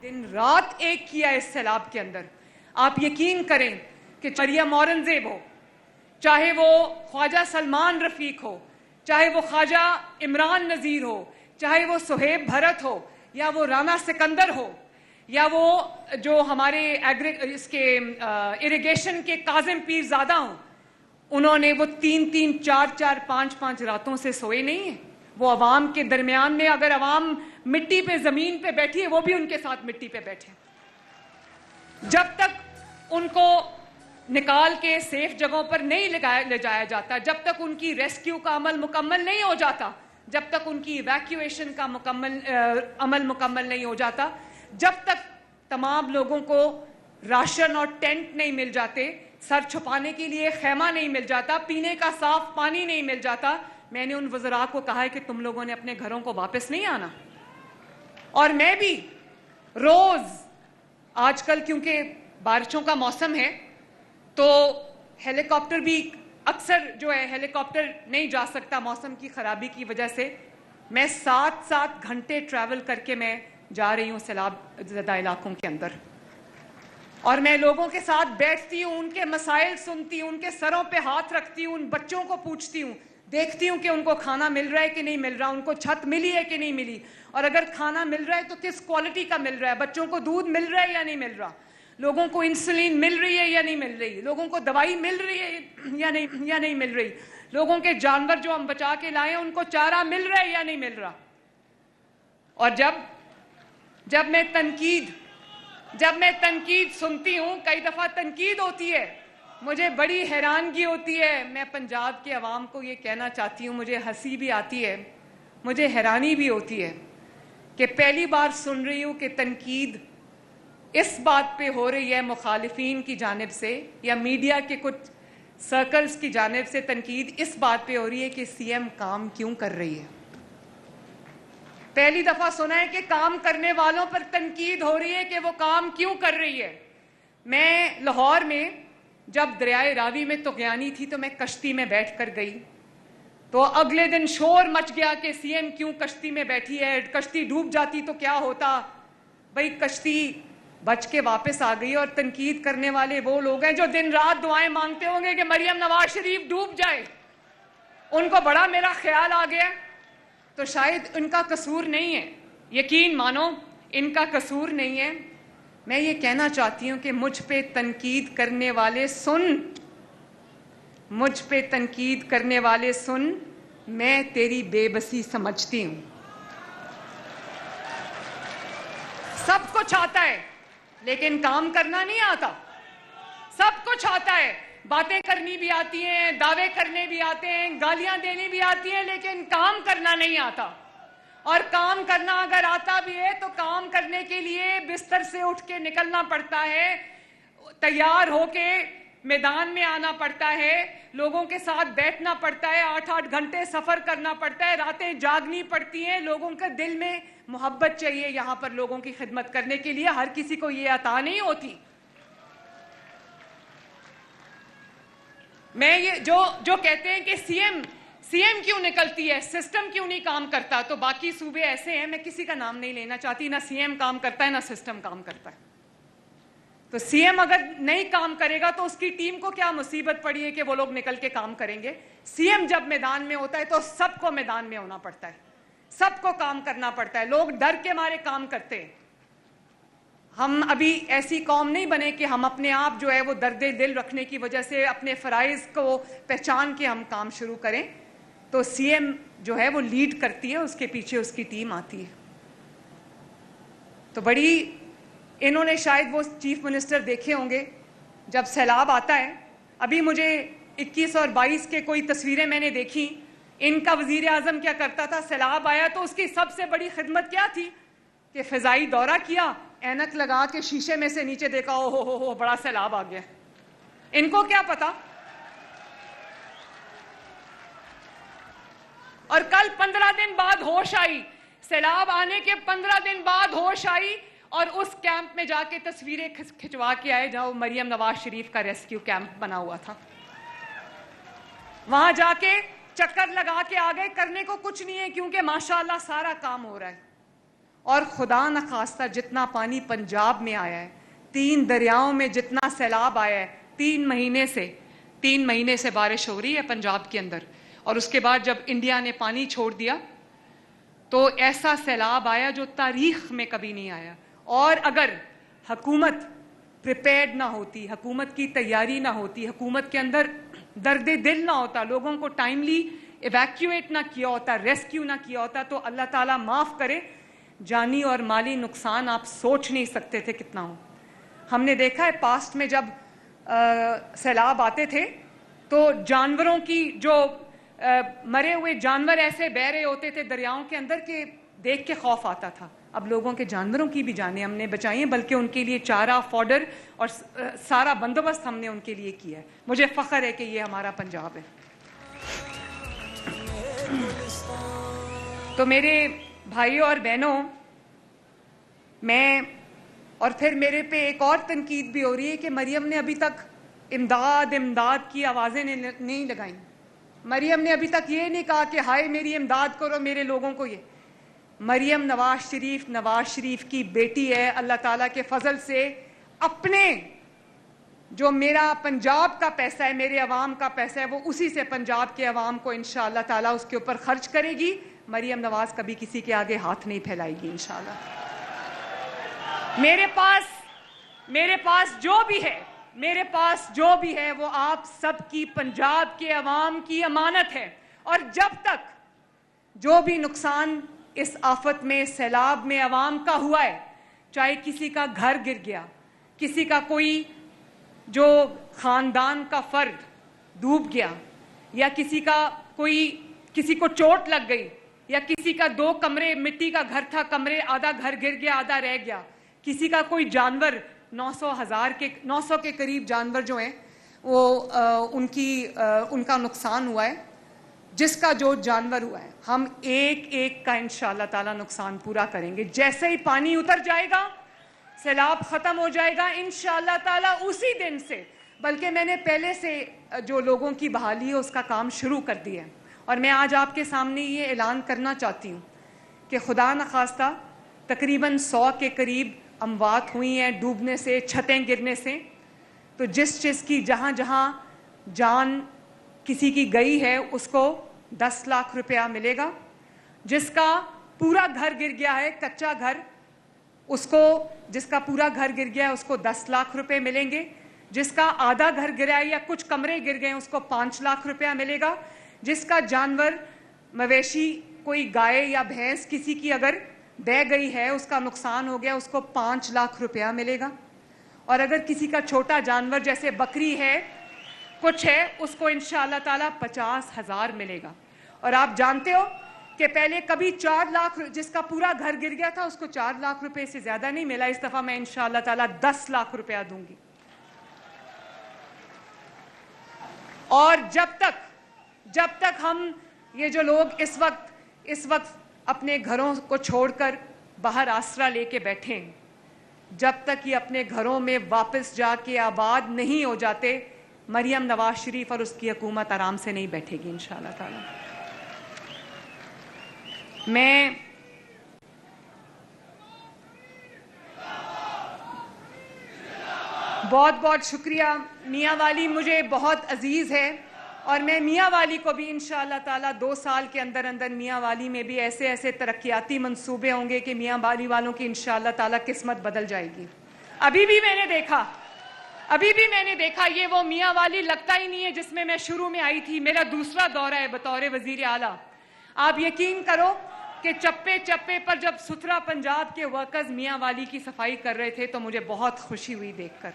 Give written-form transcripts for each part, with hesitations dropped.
दिन रात एक किया इस सैलाब के अंदर। आप यकीन करें कि मरियम औरंगजेब हो, चाहे वो ख्वाजा सलमान रफीक हो, चाहे वो ख्वाजा इमरान नज़ीर हो, चाहे वो सुहेब भरत हो, या वो राना सिकंदर हो, या वो जो हमारे इरिगेशन के काजिम पीरजादा हों, उन्होंने वो 3-3, 4-4, 5-5 रातों से सोए नहीं है। वो अवाम के दरमियान में, अगर अवाम मिट्टी पे जमीन पे बैठी है, वो भी उनके साथ मिट्टी पे बैठे। जब तक उनको निकाल के सेफ जगहों पर नहीं ले जाया जाता, जब तक उनकी रेस्क्यू का अमल मुकम्मल नहीं हो जाता, जब तक उनकी इवैक्यूएशन का अमल मुकम्मल नहीं हो जाता, जब तक तमाम लोगों को राशन और टेंट नहीं मिल जाते, सर छुपाने के लिए खेमा नहीं मिल जाता, पीने का साफ पानी नहीं मिल जाता, मैंने उन वज़रा को कहा है कि तुम लोगों ने अपने घरों को वापस नहीं आना। और मैं भी रोज, आजकल क्योंकि बारिशों का मौसम है तो हेलीकॉप्टर भी अक्सर जो है हेलीकॉप्टर नहीं जा सकता मौसम की खराबी की वजह से, मैं 7-7 घंटे ट्रैवल करके मैं जा रही हूँ सैलाब ज़दा इलाकों के अंदर। और मैं लोगों के साथ बैठती हूँ, उनके मसाइल सुनती हूँ, उनके सरों पे हाथ रखती हूँ, उन बच्चों को पूछती हूँ, देखती हूँ कि उनको खाना मिल रहा है कि नहीं मिल रहा, उनको छत मिली है कि नहीं मिली, और अगर खाना मिल रहा है तो किस क्वालिटी का मिल रहा है, बच्चों को दूध मिल रहा है या नहीं मिल रहा, लोगों को इंसुलिन मिल रही है या नहीं मिल रही, लोगों को दवाई मिल रही है या नहीं मिल रही, लोगों के जानवर जो हम बचा के लाए उनको चारा मिल रहा है या नहीं मिल रहा। और जब मैं तनकीद सुनती हूँ, कई दफ़ा तनकीद होती है, मुझे बड़ी हैरानगी होती है। मैं पंजाब के अवाम को ये कहना चाहती हूँ, मुझे हंसी भी आती है, मुझे हैरानी भी होती है कि पहली बार सुन रही हूँ कि तनकीद इस बात पे हो रही है मुखालिफिन की जानिब से या मीडिया के कुछ सर्कल्स की जानिब से, तनकीद इस बात पे हो रही है कि सीएम काम क्यों कर रही है। पहली दफा सुना है कि काम करने वालों पर तनकीद हो रही है कि वो काम क्यों कर रही है। मैं लाहौर में जब दरियाए रावी में तुग़यानी थी तो मैं कश्ती में बैठ कर गई, तो अगले दिन शोर मच गया कि सीएम क्यों कश्ती में बैठी है, कश्ती डूब जाती तो क्या होता। भाई कश्ती बच के वापस आ गई, और तनकीद करने वाले वो लोग हैं जो दिन रात दुआएं मांगते होंगे कि मरियम नवाज शरीफ डूब जाए, उनको बड़ा मेरा ख्याल आ गया। तो शायद इनका कसूर नहीं है, यकीन मानो इनका कसूर नहीं है। मैं ये कहना चाहती हूँ कि मुझ पे तनकीद करने वाले सुन, मैं तेरी बेबसी समझती हूँ। सब कुछ आता है लेकिन काम करना नहीं आता। सब कुछ आता है, बातें करनी भी आती हैं, दावे करने भी आते हैं, गालियां देनी भी आती हैं, लेकिन काम करना नहीं आता। और काम करना अगर आता भी है तो काम करने के लिए बिस्तर से उठ के निकलना पड़ता है, तैयार होके मैदान में आना पड़ता है, लोगों के साथ बैठना पड़ता है, 8-8 घंटे सफर करना पड़ता है, रातें जागनी पड़ती हैं। लोगों के दिल में मोहब्बत चाहिए यहाँ पर लोगों की खिदमत करने के लिए, हर किसी को ये अता नहीं होती। मैं ये जो कहते हैं कि सीएम क्यों निकलती है, सिस्टम क्यों नहीं काम करता, तो बाकी सूबे ऐसे हैं, मैं किसी का नाम नहीं लेना चाहती, ना सीएम काम करता है ना सिस्टम काम करता है। तो सीएम अगर नहीं काम करेगा तो उसकी टीम को क्या मुसीबत पड़ी है कि वो लोग निकल के काम करेंगे। सीएम जब मैदान में होता है तो सबको मैदान में होना पड़ता है, सबको काम करना पड़ता है, लोग डर के मारे काम करते हैं। हम अभी ऐसी कौम नहीं बने कि हम अपने आप जो है वो दर्द दिल रखने की वजह से अपने फ़राइज़ को पहचान के हम काम शुरू करें। तो सीएम जो है वो लीड करती है, उसके पीछे उसकी टीम आती है। तो बड़ी इन्होंने शायद वो चीफ मिनिस्टर देखे होंगे जब सैलाब आता है, अभी मुझे 21 और 22 के कोई तस्वीरें मैंने देखी, इनका वजीर आज़म क्या करता था, सैलाब आया तो उसकी सबसे बड़ी खिदमत क्या थी कि फ़िज़ाई दौरा किया, ऐनक लगा के शीशे में से नीचे देखा, ओ हो बड़ा सैलाब आ गया। इनको क्या पता। और कल 15 दिन बाद होश आई, सैलाब आने के 15 दिन बाद होश आई, और उस कैंप में जाके तस्वीरें खिंचवा के आए जहां मरियम नवाज शरीफ का रेस्क्यू कैंप बना हुआ था। वहां जाके चक्कर लगा के आ गए, करने को कुछ नहीं है क्योंकि माशाअल्लाह सारा काम हो रहा है। और खुदा न खास्ता जितना पानी पंजाब में आया है, 3 दरियाओं में जितना सैलाब आया है, 3 महीने से बारिश हो रही है पंजाब के अंदर, और उसके बाद जब इंडिया ने पानी छोड़ दिया तो ऐसा सैलाब आया जो तारीख में कभी नहीं आया। और अगर हुकूमत प्रिपेयर्ड ना होती, हुकूमत की तैयारी ना होती, हुकूमत के अंदर दर्द दिल ना होता, लोगों को टाइमली इवैक्यूएट ना किया होता, रेस्क्यू ना किया होता, तो अल्लाह ताला माफ़ करे, जानी और माली नुकसान आप सोच नहीं सकते थे कितना हो। हमने देखा है पास्ट में जब सैलाब आते थे तो जानवरों की जो मरे हुए जानवर ऐसे बह रहे होते थे दरियाओं के अंदर के देख के खौफ आता था। अब लोगों के जानवरों की भी जानें हमने बचाई हैं, बल्कि उनके लिए चारा, फॉडर और सारा बंदोबस्त हमने उनके लिए किया है। मुझे फ़ख्र है कि ये हमारा पंजाब है। तो मेरे भाइयों और बहनों, मैं और फिर मेरे पे एक और तनकीद भी हो रही है कि मरियम ने अभी तक इमदाद की आवाज़ें नहीं लगाई। मरियम ने अभी तक ये नहीं कहा कि हाय मेरी इमदाद करो, मेरे लोगों को। ये मरियम नवाज शरीफ की बेटी है। अल्लाह ताला के फजल से अपने जो मेरा पंजाब का पैसा है, मेरे अवाम का पैसा है, वो उसी से पंजाब के अवाम को इंशाअल्लाह ताला उसके ऊपर खर्च करेगी। मरियम नवाज कभी किसी के आगे हाथ नहीं फैलाएगी इंशाअल्लाह। मेरे पास जो भी है वो आप सबकी, पंजाब के अवाम की अमानत है। और जब तक जो भी नुकसान इस आफत में, सैलाब में अवाम का हुआ है, चाहे किसी का घर गिर गया, किसी का कोई जो खानदान का फर्द डूब गया, या किसी को चोट लग गई, या किसी का 2 कमरे मिट्टी का घर था, कमरे आधा घर गिर गया, आधा रह गया, किसी का कोई जानवर 900 के करीब जानवर जो हैं वो उनका नुकसान हुआ है। जिसका जो जानवर हुआ है, हम एक का इंशाअल्लाह ताला नुकसान पूरा करेंगे। जैसे ही पानी उतर जाएगा, सैलाब खत्म हो जाएगा इंशाअल्लाह ताला, उसी दिन से, बल्कि मैंने पहले से जो लोगों की बहाली है उसका काम शुरू कर दिया है। और मैं आज आपके सामने ये ऐलान करना चाहती हूँ कि खुदा न खास्ता तकरीबन 100 के करीब अमवात हुई हैं डूबने से, छतें गिरने से। तो जिस चीज़ की जहाँ जान किसी की गई है उसको 10 लाख रुपया मिलेगा। जिसका पूरा घर गिर गया है, कच्चा घर, जिसका पूरा घर गिर गया है उसको 10 लाख रुपए मिलेंगे। जिसका आधा घर गिरा है या कुछ कमरे गिर गए उसको 5 लाख रुपया मिलेगा। जिसका जानवर, मवेशी, कोई गाय या भैंस किसी की अगर बह गई है, उसका नुकसान हो गया, उसको 5 लाख रुपया मिलेगा। और अगर किसी का छोटा जानवर जैसे बकरी है, कुछ है, उसको इंशाअल्लाह ताला 50,000 मिलेगा। और आप जानते हो कि पहले कभी 4 लाख, जिसका पूरा घर गिर गया था उसको 4 लाख रुपए से ज्यादा नहीं मिला। इस दफा मैं इंशाअल्लाह ताला 10 लाख रुपया दूंगी। और जब तक हम, ये जो लोग इस वक्त अपने घरों को छोड़कर बाहर आसरा लेके बैठे हैं, जब तक ये अपने घरों में वापस जाके आबाद नहीं हो जाते, मरियम नवाज शरीफ और उसकी हुकूमत आराम से नहीं बैठेगी इंशाअल्लाह ताला। मैं बहुत शुक्रिया। मियाँ वाली मुझे बहुत अजीज़ है और मैं मियाँ वाली को भी इंशाअल्लाह ताला 2 साल के अंदर मियाँ वाली में भी ऐसे तरक्याती मंसूबे होंगे कि मियाँ वाली वालों की इंशाअल्लाह ताला किस्मत बदल जाएगी। अभी भी मैंने देखा ये वो मियाँ वाली लगता ही नहीं है जिसमें मैं शुरू में आई थी। मेरा दूसरा दौरा है बतौर वजीर आला। आप यकीन करो कि चप्पे पर जब सुथरा पंजाब के वर्कर्स मियाँ वाली की सफाई कर रहे थे तो मुझे बहुत खुशी हुई देखकर।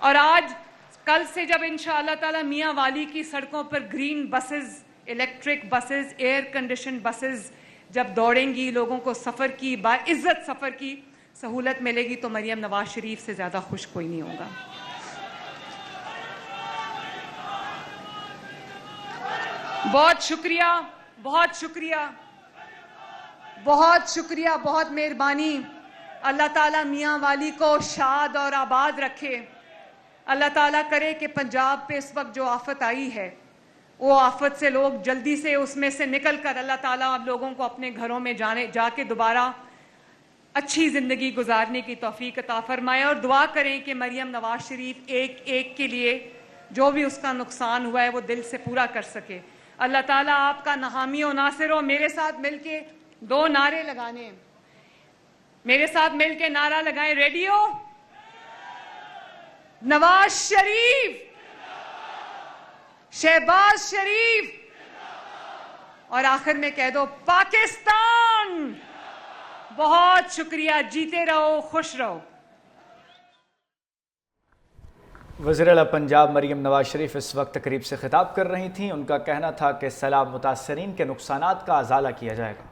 और आज कल से जब इंशाअल्लाह ताला मियाँ वाली की सड़कों पर green buses, electric buses, air condition buses जब दौड़ेंगी, लोगों को सफ़र की, बाइज़्ज़त सफ़र की सहूलत मिलेगी, तो मरियम नवाज शरीफ से ज़्यादा खुश कोई नहीं होगा। बहुत शुक्रिया, बहुत मेहरबानी। अल्लाह ताला मियाँ वाली को शाद और आबाद रखे। अल्लाह ताला करे कि पंजाब पे इस वक्त जो आफत आई है, वो आफत से लोग जल्दी से उसमें से निकल कर अल्लाह ताला आप लोगों को अपने घरों में जाके दोबारा अच्छी ज़िंदगी गुजारने की तौफीक अता फरमाए और दुआ करें कि मरियम नवाज शरीफ एक एक के लिए जो भी उसका नुकसान हुआ है वो दिल से पूरा कर सके। अल्लाह ताला आपका नाहामी और नासिर हो। मेरे साथ मिलके 2 नारे लगाने हैं। मेरे साथ मिलके नारा लगाएं, रेडियो नवाज शरीफ, शहबाज शरीफ, और आखिर में कह दो पाकिस्तान। बहुत शुक्रिया, जीते रहो, खुश रहो। वज़ीर-ए-आला पंजाब मरियम नवाज शरीफ इस वक्त तकरीब से खिताब कर रही थीं। उनका कहना था कि सैलाब मुतासरीन के नुकसानात का अजाला किया जाएगा।